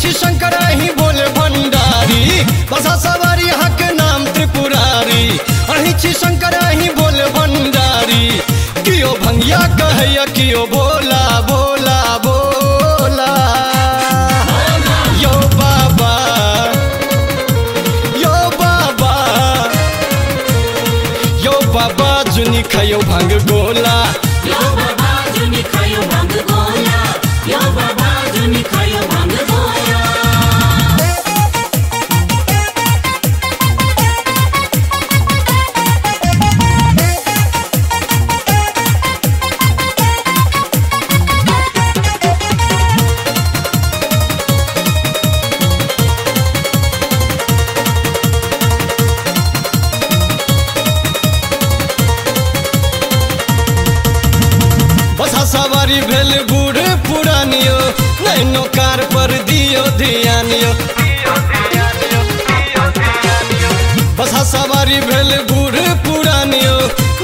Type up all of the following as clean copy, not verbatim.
छी शंकर ही बोले भंडारी बसा सवारी हक नाम त्रिपुरारी अही छी शंकर ही बोले भंडारी कियो भंगिया कहैया कियो बोला बोला बोला यो बाबा यो बाबा यो बाबा जुनी खायो भांग गोला यो बाबा जुनी खायो भांग गोला यो बाबा जुनी खायो भांग गोला सवारी भेल बूढ़ पुरानियो नैनो कार पर दियो ध्यानियो बसा सवारी भेल बूढ़ पुरानियो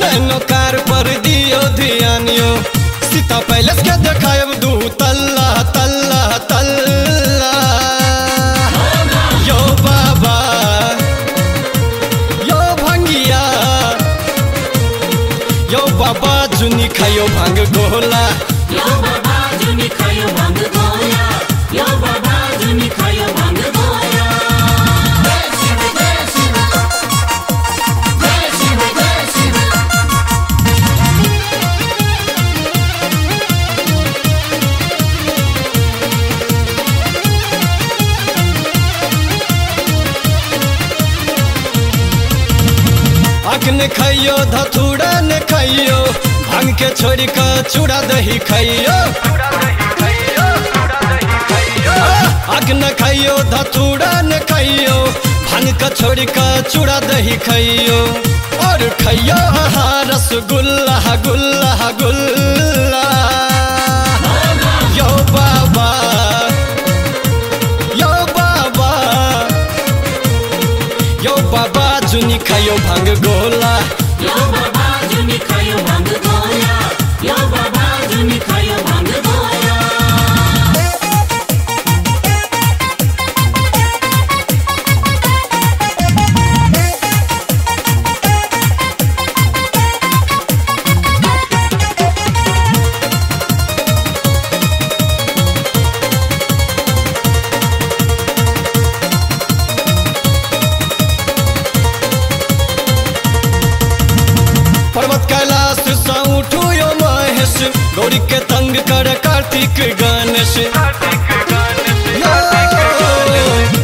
नैनो कार पर दियो ध्यानियो सीता पैलेस के देखायब दू तल्ला तल्ला तल्ला यो बाबा यो भंगिया यो बाबा जुनी खायो भांग गोला यो बाबा जुनी खायो भांग गोला यो बाबा जुनी खायो भांग गोला जय शिव जय शिव जय शिव जय शिव आग ने खाइयो धतूरा ने खाइयो भांग के छोड़ी का चूड़ा दही खाइयो आग न खाइयो धतूरा ने खाइयो भांग का छोड़ी का चूड़ा दही खाइयो और खाइयो रसगुल्ला गुल्ला गुल्ला यो बाबा यो बाबा यो बाबा जुनी खायो भांग गोला यो बाबा जुनी खायो भांग गोला यो बाबा जुनी खायो भांग गोला पर्वत कैलाश से उठो यो महेश गौरी के तंग कर कार्तिक गणेश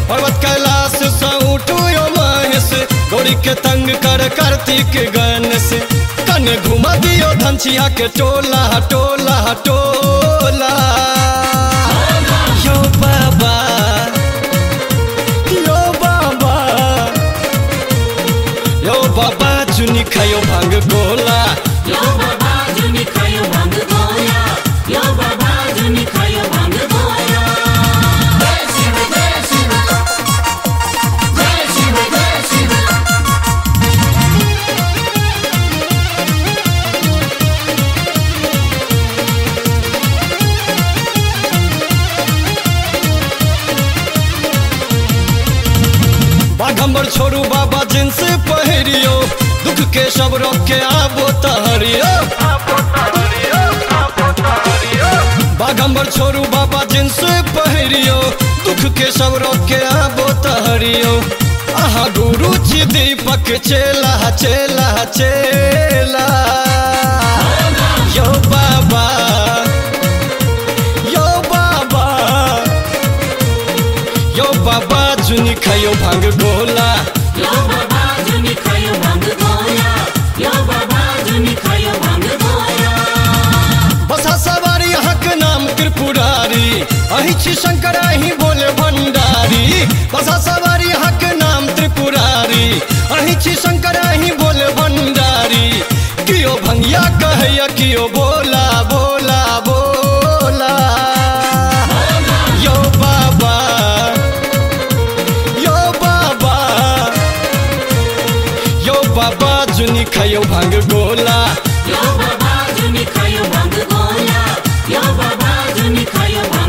पर्वत कैलाश से उठो यो महेश गौरी के तंग कर कार्तिक गणेश कन घुमा दियो धनछिया के टोला टोला टोला यो बाबा यो बाबा यो बाबा जुनी खायो भांग गोला यो बाबा जुनी खायो भांग गोला यो बाबा जुनी खायो भांग गोला जय शिव जय शिव जय शिव जय शिव बाघंबर छोड़ू बाबा जिन्स पहिरियो दुख के सब रोक के आबो तहरियो बाघंबर छोड़ू बाबा जिन्स पहिरियो दुख के सब रोक के आबो तहरियो आहा गुरु जी दीपक चेला चेला चेला यो बाबा यो बाबा यो बाबा जुनी खायो भांग गोला यो बाबा जुनी खायो भांग गोला यो बाबा जुनी खायो भांग गोला बसा सवारी हक नाम त्रिपुरारी अही छी शंकर ही बोले भंडारी बसा सवारी हक नाम त्रिपुरारी अही छी शंकर ही बोले भंडारी कियो भंगिया कहैया कियो बोला बोला बोला यो बाबा यो बाबा यो बाबा जुनी खायो भांग गोला यो बाबा जुनी खायो भांग गोला यो बाबा जुनी खायो भांग